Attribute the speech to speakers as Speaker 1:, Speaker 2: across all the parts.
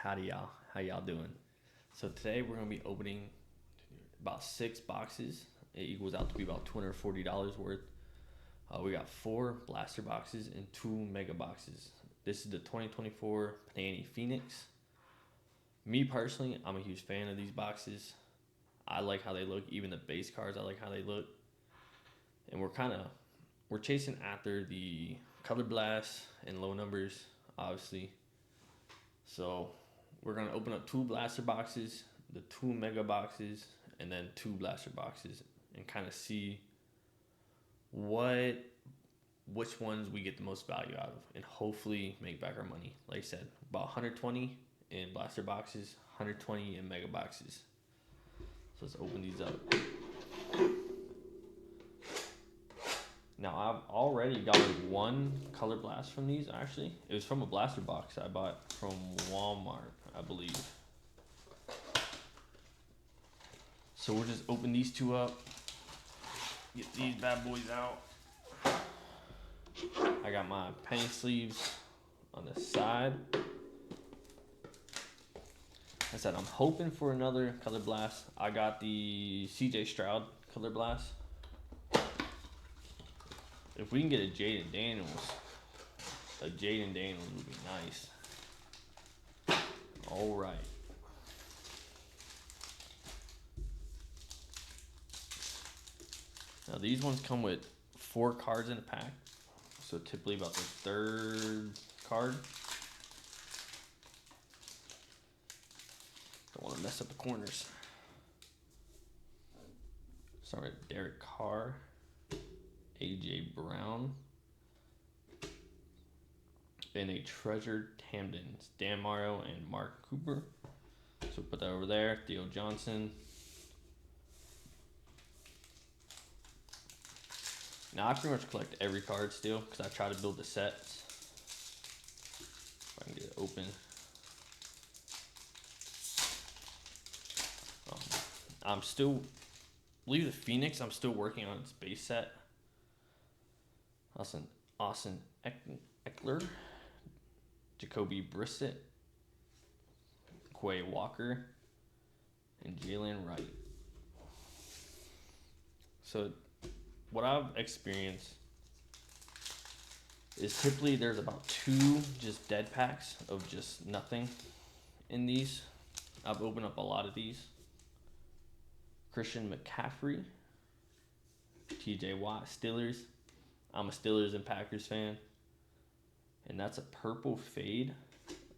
Speaker 1: How y'all doing? So today we're gonna be opening about 6 boxes. It equals out to be about $240 worth. We got 4 blaster boxes and 2 mega boxes. This is the 2024 Panini Phoenix. Me personally, I'm a huge fan of these boxes. I like how they look. Even the base cards, I like how they look. And we're chasing after the color blast and low numbers, obviously. So we're gonna open up 2 blaster boxes, the 2 mega boxes, and then 2 blaster boxes, and kind of see what which ones we get the most value out of, and hopefully make back our money. Like I said, about 120 in blaster boxes, 120 in mega boxes. So let's open these up. Now I've already gotten one color blast from these. Actually, it was from a blaster box I bought from Walmart, I believe. So we'll just open these 2 up. Get these bad boys out. I got my penny sleeves on the side. I said I'm hoping for another color blast. I got the CJ Stroud color blast. If we can get a Jaden Daniels would be nice. All right. Now these ones come with 4 cards in a pack, so typically about the 3rd card. Don't want to mess up the corners. Start with Derek Carr, AJ Brown, and a treasured Hamden, Dan Morrow and Mark Cooper. So put that over there. Theo Johnson. Now I pretty much collect every card still because I try to build the sets. If I can get it open. I'm still, believe the Phoenix, I'm still working on its base set. Austin Eckler, Jacoby Brissett, Quay Walker, and Jalen Wright. So what I've experienced is typically there's about 2 just dead packs of just nothing in these. I've opened up a lot of these. Christian McCaffrey, TJ Watt, Steelers. I'm a Steelers and Packers fan. And that's a purple fade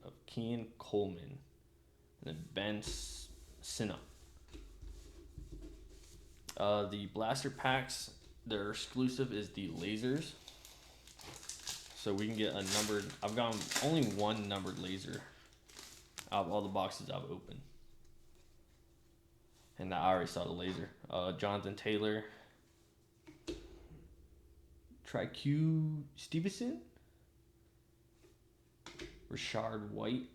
Speaker 1: of Kean Coleman. And then Ben Sinnott. The blaster packs, their exclusive is the lasers. So we can get a numbered, I've gotten only 1 numbered laser out of all the boxes I've opened. And I already saw the laser. Jonathan Taylor, Trique Stevenson, Rashard White,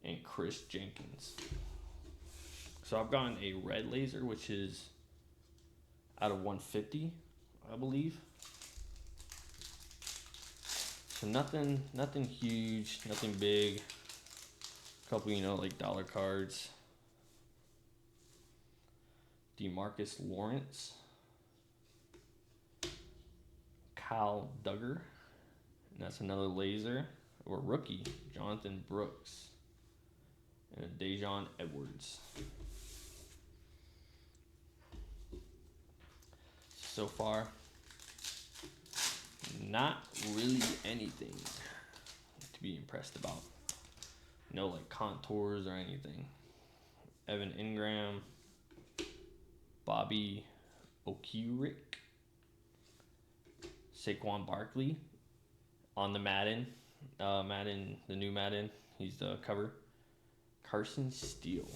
Speaker 1: and Chris Jenkins. So I've gotten a red laser, which is out of 150, I believe. So nothing huge, nothing big. A couple, like dollar cards. DeMarcus Lawrence, Kyle Duggar, and that's another laser, or rookie, Jonathan Brooks, and a Dejon Edwards. So far, not really anything to be impressed about. No like contours or anything. Evan Ingram, Bobby Okereke, Saquon Barkley on the Madden, the new Madden. He's the cover. Carson Steele.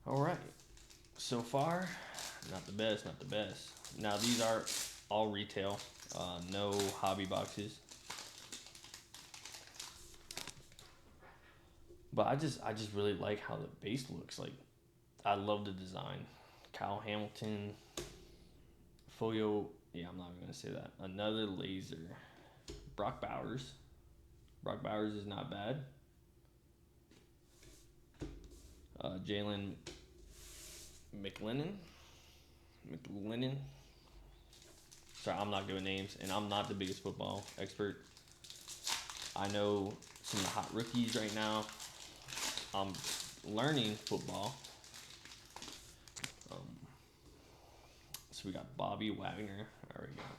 Speaker 1: All right. So far, not the best. Now these are all retail, no hobby boxes. But I just really like how the base looks. Like, I love the design. Kyle Hamilton, Foyo. Yeah, I'm not even gonna say that. Another laser. Brock Bowers, Brock Bowers is not bad. Jalen McLennan. Sorry, I'm not good with names, and I'm not the biggest football expert. I know some of the hot rookies right now. I'm learning football. So we got Bobby Wagner.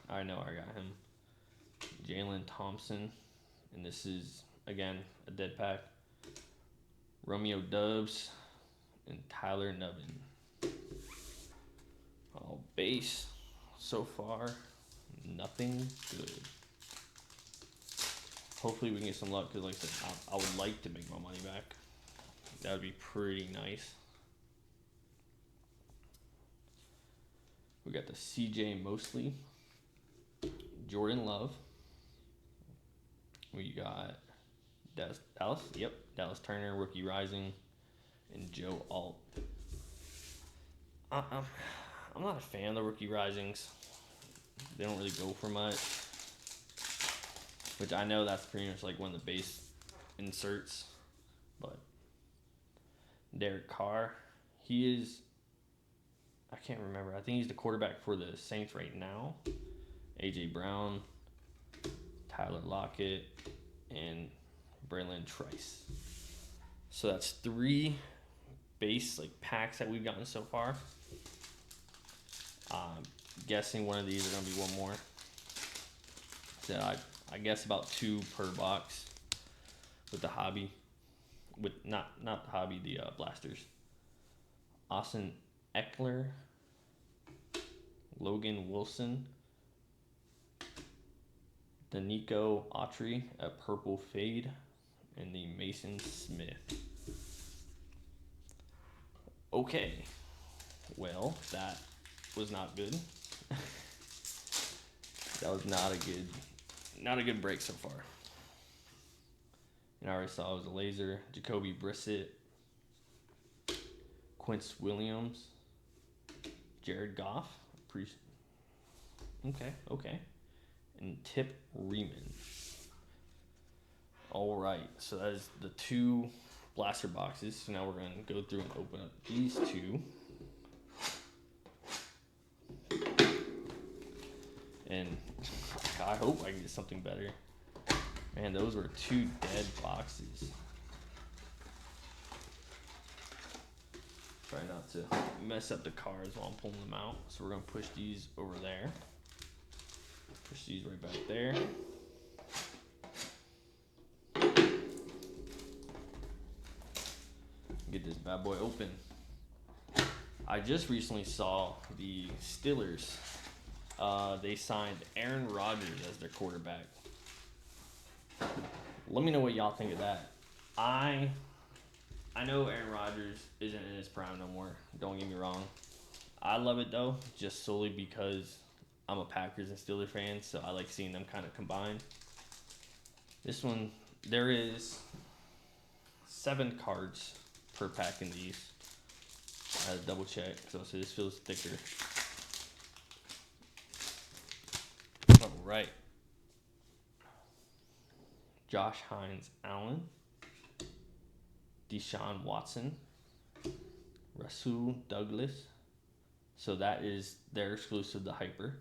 Speaker 1: I know I got him. Jalen Thompson, and this is again a dead pack. Romeo Dubs and Tyler Nubbin. Oh, base so far, nothing good. Hopefully we can get some luck, because like I said, I would like to make my money back. That would be pretty nice. We got the CJ Mosley, Jordan Love. We got Dallas Turner, Rookie Rising, and Joe Alt. I'm not a fan of the Rookie Risings. They don't really go for much. Which I know that's pretty much like one of the base inserts. But Derek Carr, he is, I can't remember. I think he's the quarterback for the Saints right now. A.J. Brown, Tyler Lockett, and Braylon Trice. So that's 3 base like packs that we've gotten so far. Guessing one of these are gonna be one more. So I guess about 2 per box with the hobby, with not the hobby, the blasters. Austin Eckler, Logan Wilson, Danico Autry, a purple fade, and the Mason Smith. Okay, well, that was not good. That was not a good break so far. And I already saw it was a laser. Jacoby Brissett, Quince Williams, Jared Goff. Okay. And Tip Riemann. All right, so that is the 2 blaster boxes. So now we're going to go through and open up these 2. And I hope I can get something better. Man, those were 2 dead boxes. Try not to mess up the cards while I'm pulling them out. So we're going to push these over there. Push these right back there. Get this bad boy open. I just recently saw the Steelers. They signed Aaron Rodgers as their quarterback. Let me know what y'all think of that. I know Aaron Rodgers isn't in his prime no more. Don't get me wrong. I love it though, just solely because I'm a Packers and Steelers fan, so I like seeing them kind of combined. This one, there is 7 cards per pack in these. I had to double check, so this feels thicker. All right. Josh Hines Allen, Deshaun Watson, Rasul Douglas. So that is their exclusive, the Hyper.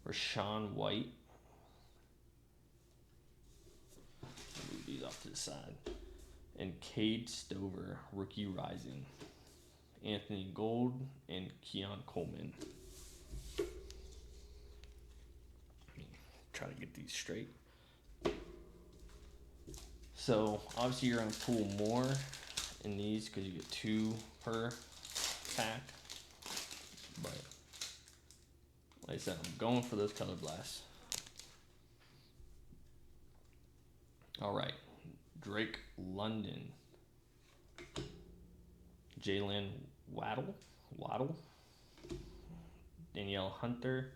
Speaker 1: Rashawn White. Move these off to the side. And Cade Stover, Rookie Rising. Anthony Gold and Keon Coleman. Try to get these straight. So obviously you're gonna pull more in these because you get 2 per pack. But like I said, I'm going for those color blasts. All right, Drake London, Jalen Waddle, Danielle Hunter,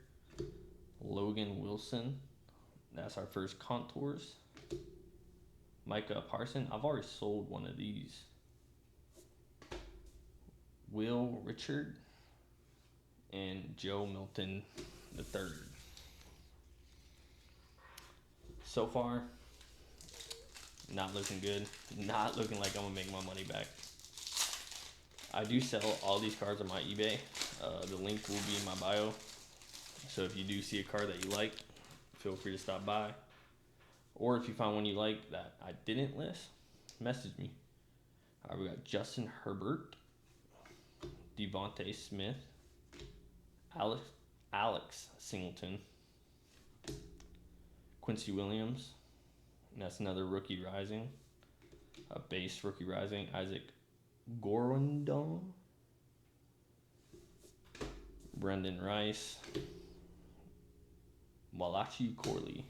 Speaker 1: Logan Wilson. That's our first contours. Micah Parson. I've already sold one of these. Will Richard and Joe Milton III. So far, Not looking good. Not looking like I'm gonna make my money back. I do sell all these cards on my eBay. The link will be in my bio. So if you do see a card that you like, feel free to stop by. Or if you find one you like that I didn't list, message me. All right, we got Justin Herbert, Devontae Smith, Alex Singleton, Quincy Williams, and that's another rookie rising. A base rookie rising, Isaac Gorondon, Brendan Rice, Malachi Corley.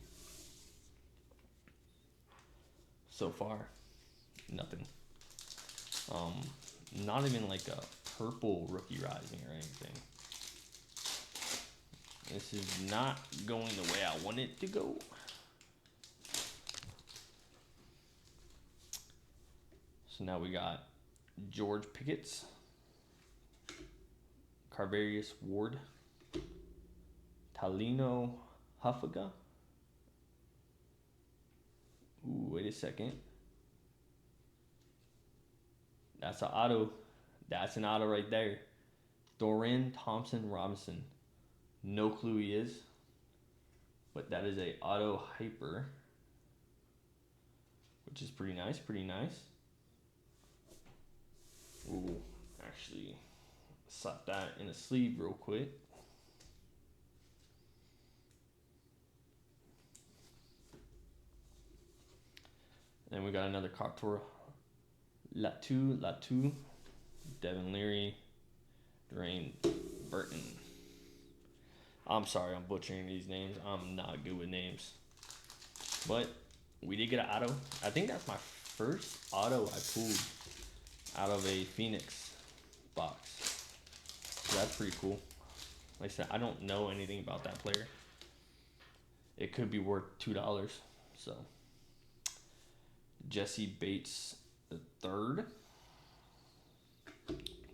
Speaker 1: So far, nothing. Not even like a purple rookie rising or anything. This is not going the way I want it to go. So now we got George Pickett's, Carvarius Ward, Talino Huffaga. Ooh, wait a second. That's an auto. That's an auto right there. Doran Thompson Robinson. No clue who he is. But that is a auto hyper. Which is pretty nice, pretty nice. Ooh, actually slap that in a sleeve real quick. Then we got another Coctor. Latu, Devin Leary, Dwayne Burton. I'm sorry, I'm butchering these names. I'm not good with names. But we did get an auto. I think that's my first auto I pulled out of a Phoenix box. So that's pretty cool. Like I said, I don't know anything about that player. It could be worth $2. So Jesse Bates the third,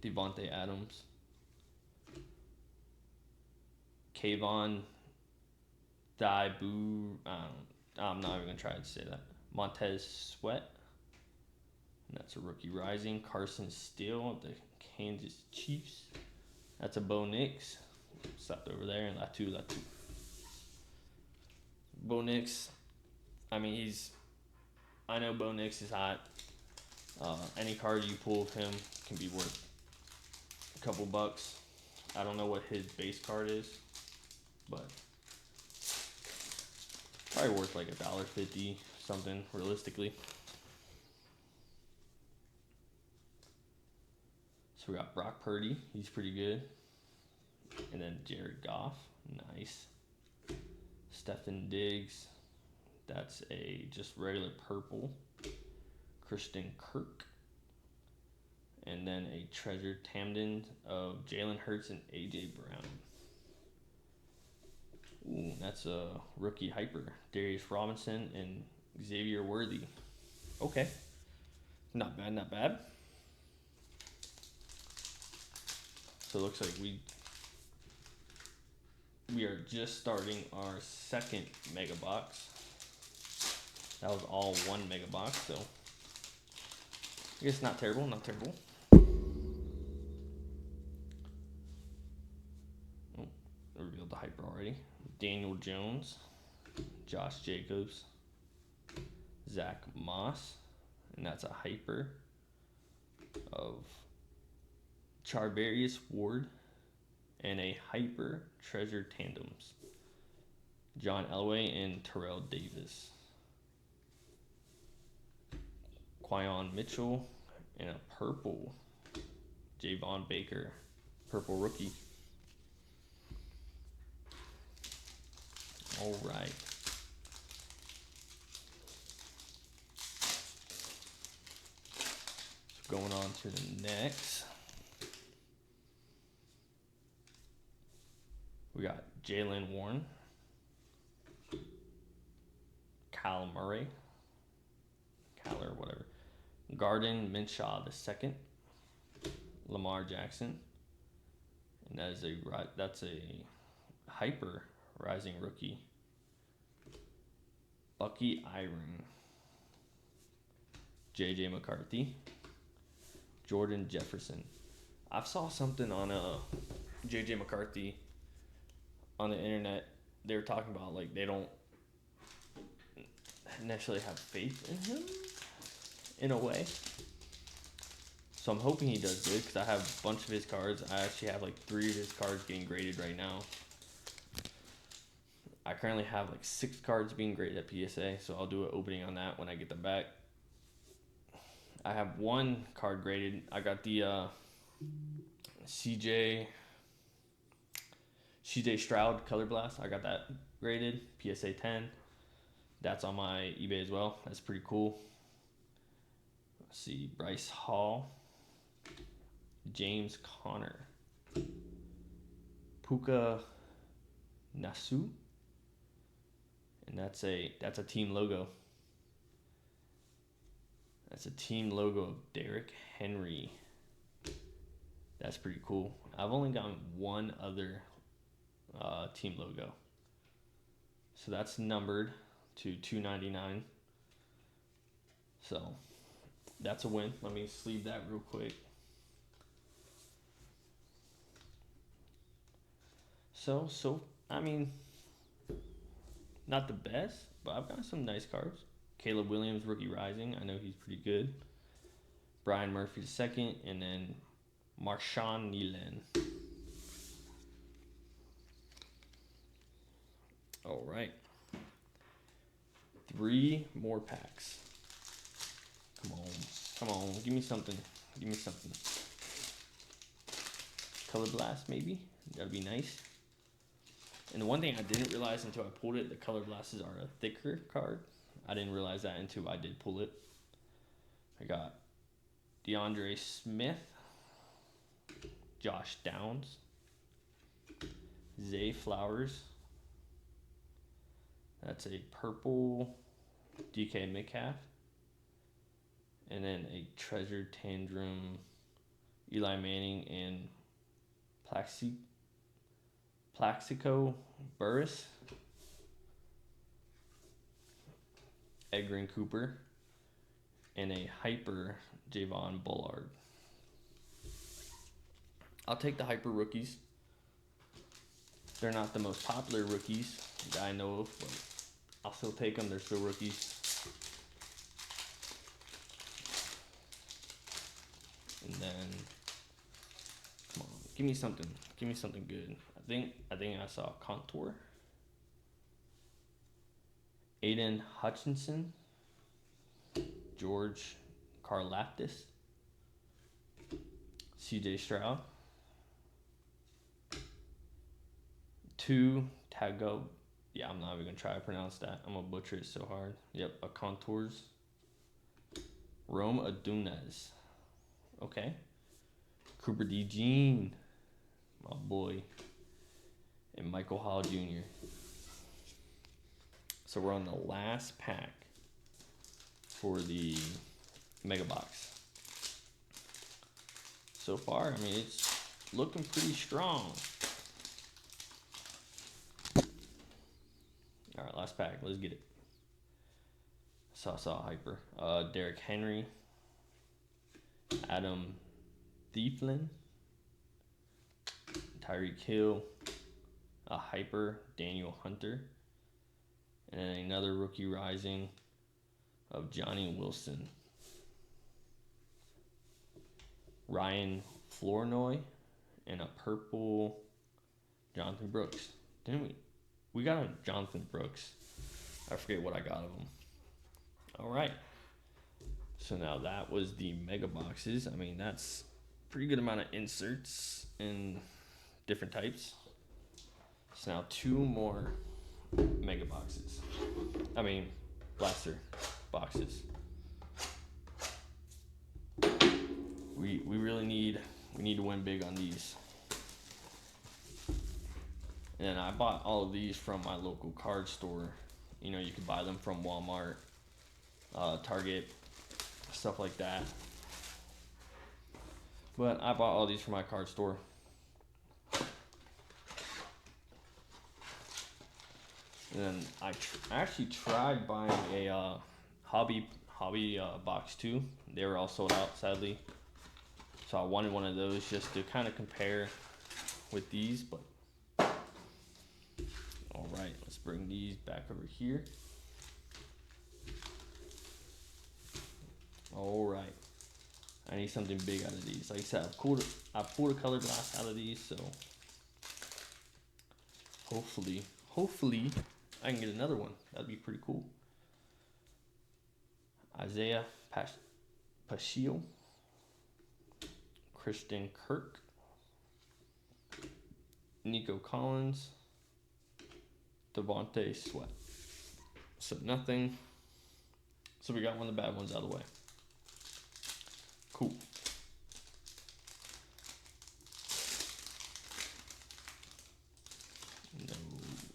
Speaker 1: Devontae Adams, Kayvon Daibu. I'm not even gonna try to say that. Montez Sweat. And that's a rookie rising. Carson Steele of the Kansas Chiefs. That's a Bo Nix. Slapped over there. And Latu. Bo Nix. I mean, I know Bo Nix is hot. Any card you pull of him can be worth a couple bucks. I don't know what his base card is, but probably worth like $1.50 something realistically. So we got Brock Purdy, he's pretty good. And then Jared Goff, nice. Stefan Diggs, that's a just regular purple. Christian Kirk. And then a treasured Tamden of Jalen Hurts and A.J. Brown. Ooh, that's a rookie hyper. Darius Robinson and Xavier Worthy. Okay. Not bad, not bad. So it looks like we are just starting our second mega box. That was all one mega box, so I guess not terrible, not terrible. Oh, I revealed the hyper already. Daniel Jones, Josh Jacobs, Zach Moss, and that's a hyper of Charvarius Ward, and a hyper treasure tandems, John Elway and Terrell Davis. Quyon Mitchell, and a purple Javon Baker, purple rookie. All right. So going on to the next. We got Jalen Warren, Kyle Murray, Kyler, whatever. Garden Minshew II, Lamar Jackson, and that's a hyper rising rookie. Bucky Iron, JJ McCarthy, Jordan Jefferson. I saw something on JJ McCarthy on the internet. They were talking about like they don't necessarily have faith in him in a way. So I'm hoping he does good because I have a bunch of his cards. I actually have like 3 of his cards getting graded right now. I currently have like 6 cards being graded at PSA, so I'll do an opening on that when I get them back. I have 1 card graded. I got the CJ Stroud Color Blast. I got that graded, PSA 10. That's on my eBay as well. That's pretty cool. Let's see, Bryce Hall, James Conner, Puka Nasu, and that's a team logo. That's a team logo of Derrick Henry. That's pretty cool. I've only gotten 1 other team logo. So that's numbered to 299. So that's a win. Let me sleeve that real quick. So I mean, not the best, but I've got some nice cards. Caleb Williams, Rookie Rising. I know he's pretty good. Brian Murphy II, and then Marshawn Nealon. All right. 3 more packs. Come on. Give me something. Color Blast, maybe? That'd be nice. And the one thing I didn't realize until I pulled it, the Color Blasts are a thicker card. I didn't realize that until I did pull it. I got DeAndre Smith, Josh Downs, Zay Flowers. That's a purple DK Metcalf. And then a Treasure Tantrum, Eli Manning, and Plaxico Burris, Edgerrin Cooper, and a hyper Javon Bullard. I'll take the hyper rookies. They're not the most popular rookies that I know of, but I'll still take them. They're still rookies. And then, come on, give me something good. I think I saw Contour, Aiden Hutchinson, George Karlaftis, CJ Stroud, 2 Tago. Yeah, I'm not even gonna try to pronounce that. I'm gonna butcher it so hard. Yep, a Contours. Rome Adunas. Okay. Cooper D. Jean, my boy. And Michael Hall Jr. So we're on the last pack for the Mega Box. So far, I mean, it's looking pretty strong. All right, last pack. Let's get it. Saw hyper. Derrick Henry, Adam Thieflin, Tyreek Hill, a hyper Daniel Hunter, and then another Rookie Rising of Johnny Wilson, Ryan Flournoy, and a purple Jonathan Brooks. Didn't we? We got a Jonathan Brooks. I forget what I got of him. All right. So now that was the Mega Boxes. I mean, that's a pretty good amount of inserts in different types. So now 2 more Mega Boxes. I mean, Blaster boxes. We really need to win big on these. And I bought all of these from my local card store. You know, you could buy them from Walmart, Target, stuff like that. But I bought all these from my card store. And then I actually tried buying a hobby Hobby box 2. They were all sold out, sadly. So I wanted one of those just to kind of compare with these. But all right, let's bring these back over here. All right, I need something big out of these. Like I said, I pulled a color blast out of these, so hopefully I can get another one. That'd be pretty cool. Isaiah Pacheco, Christian Kirk, Nico Collins, Devontae Sweat. So nothing. So we got one of the bad ones out of the way. Cool. No.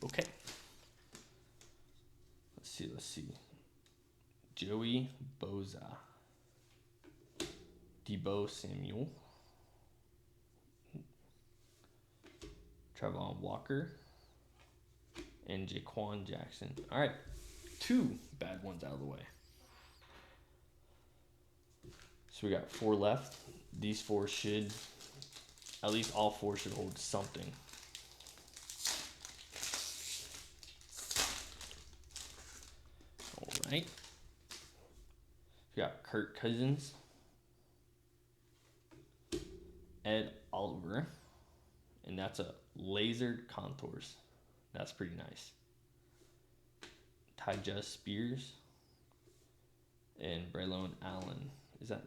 Speaker 1: Okay. Let's see. Joey Boza. Debo Samuel. Trevon Walker. And Jaquan Jackson. All right. 2 bad ones out of the way. So we got 4 left. These 4 should, at least all 4 should hold something. All right. We got Kirk Cousins, Ed Oliver, and that's a lasered contours. That's pretty nice. Tyja Spears and Braylon Allen. Is that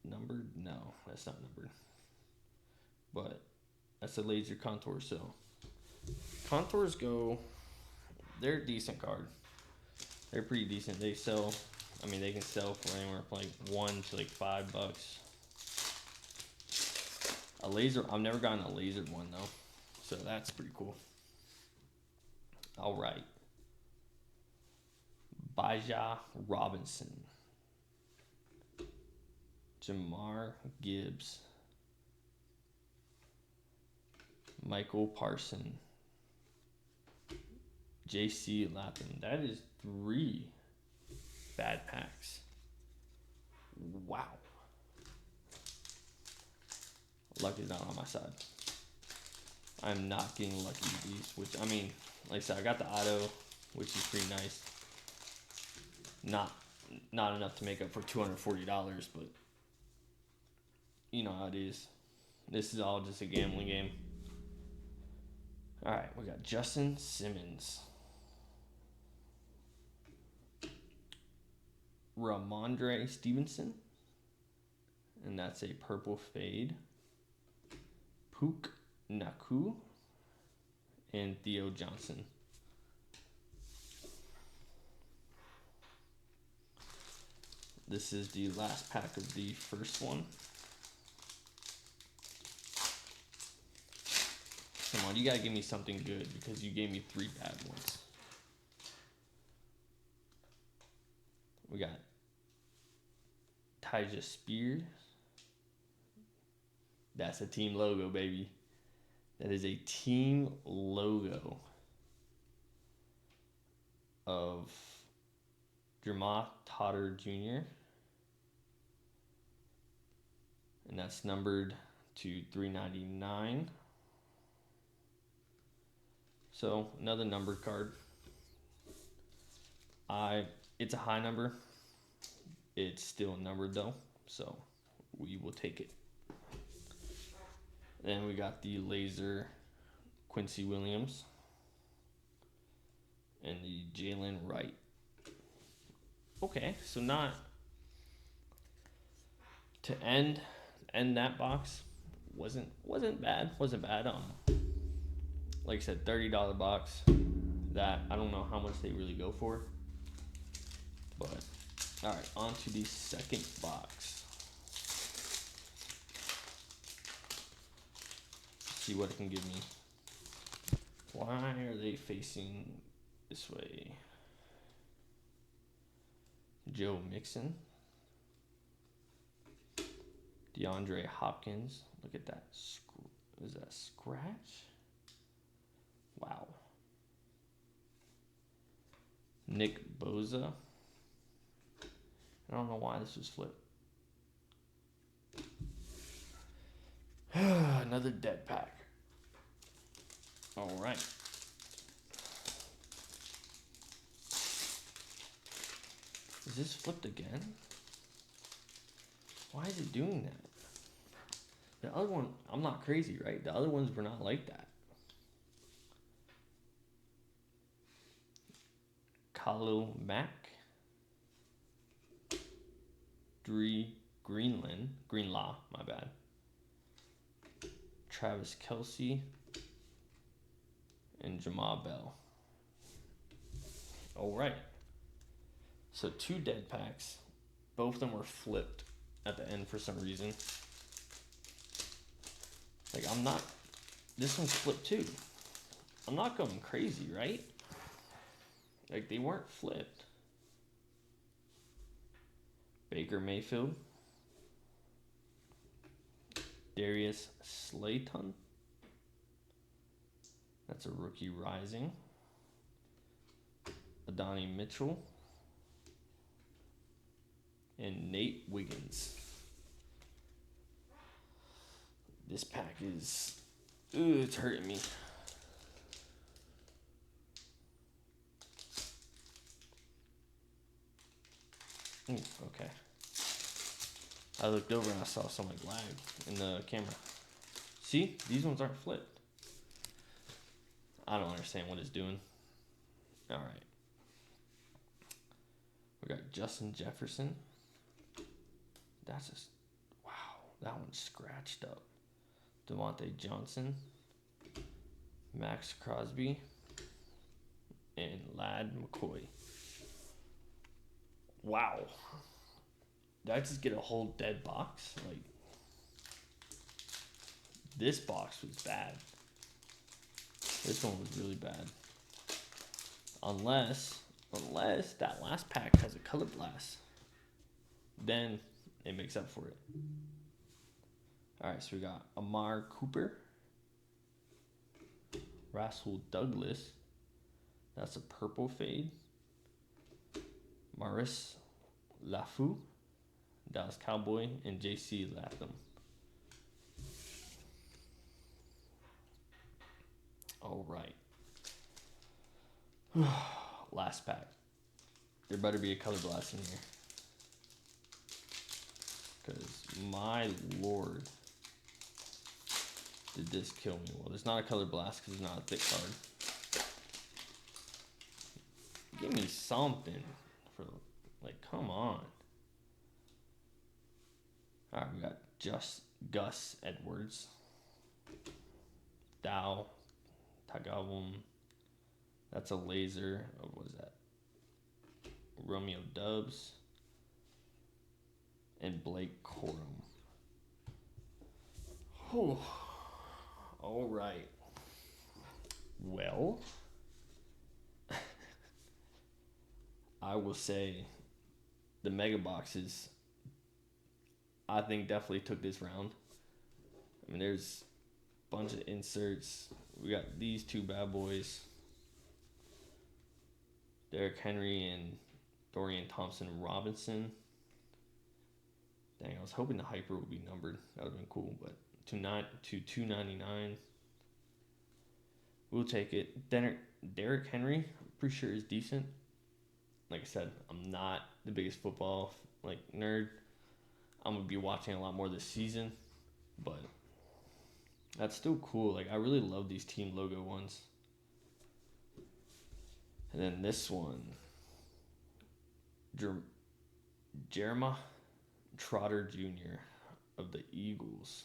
Speaker 1: numbered? No, that's not numbered. But that's a laser contour. So contours go, they're a decent card. They're pretty decent. They sell, I mean, they can sell for anywhere from like $1 to like $5. A laser, I've never gotten a lasered one though. So that's pretty cool. All right. Baja Robinson. Jamar Gibbs. Michael Parson. JC Latham. That is 3 bad packs. Wow. Luck is not on my side. I'm not getting lucky with these, which, I mean, like I said, I got the auto, which is pretty nice. Not enough to make up for $240, but you know how it is. This is all just a gambling game. All right, we got Justin Simmons. Ramondre Stevenson. And that's a purple fade. Puka Naku. And Theo Johnson. This is the last pack of the first one. Come on, you gotta give me something good because you gave me 3 bad ones. We got Tyja Spears. That's a team logo, baby. That is a team logo of Jermah Totter Jr. And that's numbered to 399. So another numbered card. It's a high number. It's still numbered though, so we will take it. Then we got the laser Quincy Williams and the Jalen Wright. Okay, so not to end that box wasn't bad. Like I said, $30 box. That I don't know how much they really go for. But all right, on to the second box. See what it can give me. Why are they facing this way? Joe Mixon. DeAndre Hopkins. Look at that. Is that a scratch? Wow. Nick Bosa. I don't know why this was flipped. Another dead pack. All right. Is this flipped again? Why is it doing that? The other one, I'm not crazy, right? The other ones were not like that. Khalil Mack. Greenlaw, my bad. Travis Kelce. And Jamal Bell. All right. So 2 dead packs. Both of them were flipped at the end for some reason. Like, this one's flipped too. I'm not going crazy, right? Like, they weren't flipped. Baker Mayfield. Darius Slayton. That's a rookie rising. Adonai Mitchell. And Nate Wiggins. This pack is... Ooh, it's hurting me. Okay. I looked over and I saw some like lag in the camera. See? These ones aren't flipped. I don't understand what it's doing. All right. We got Justin Jefferson. That's just... Wow. That one's scratched up. Devontae Johnson. Max Crosby. And Ladd McCoy. Wow. Did I just get a whole dead box? Like, this box was bad. This one was really bad. Unless that last pack has a color blast. Then it makes up for it. Alright, so we got Amar Cooper. Rasul Douglas. That's a purple fade. Maurice Lafou, Dallas Cowboy, and JC Latham. All right. Last pack. There better be a color blast in here. Because, my lord, did this kill me. Well, there's not a color blast because it's not a thick card. Give me something. Come on. Alright, we got Gus Edwards. Dow Tagawum. That's a laser. Oh, what is that? Romeo Dubs. And Blake Corum. Oh. Alright. Well, I will say the mega boxes, I think, definitely took this round. I mean, there's a bunch of inserts. We got these 2 bad boys, Derrick Henry and Dorian Thompson-Robinson. Dang, I was hoping the hyper would be numbered. That would have been cool, but to $299. We'll take it. Derrick Henry, I'm pretty sure is decent. Like I said, I'm not the biggest football nerd. I'm gonna be watching a lot more this season, but that's still cool. Like, I really love these team logo ones. And then this one, Jeremiah Trotter Jr. of the Eagles.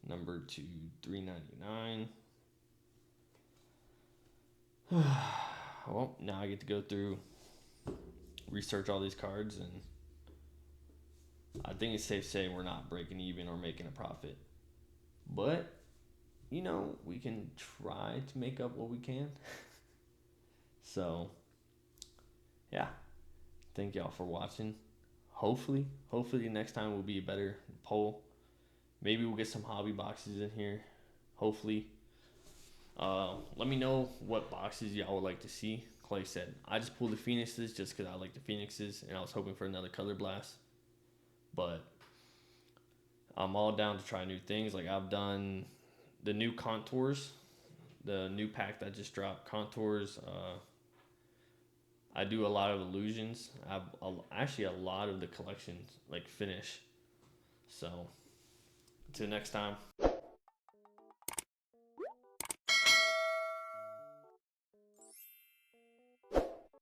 Speaker 1: Number 2/399. Well, now I get to go through, research all these cards, and I think it's safe to say we're not breaking even or making a profit. But, we can try to make up what we can. So, yeah. Thank y'all for watching. Hopefully next time will be a better poll. Maybe we'll get some hobby boxes in here. Hopefully. Let me know what boxes y'all would like to see. like I said, I just pulled the Phoenixes just because I like the Phoenixes, and I was hoping for another color blast. But I'm all down to try new things. Like I've done the new contours, the new pack that just dropped, contours. I do a lot of illusions. I have actually a lot of the collections like finish. So until next time.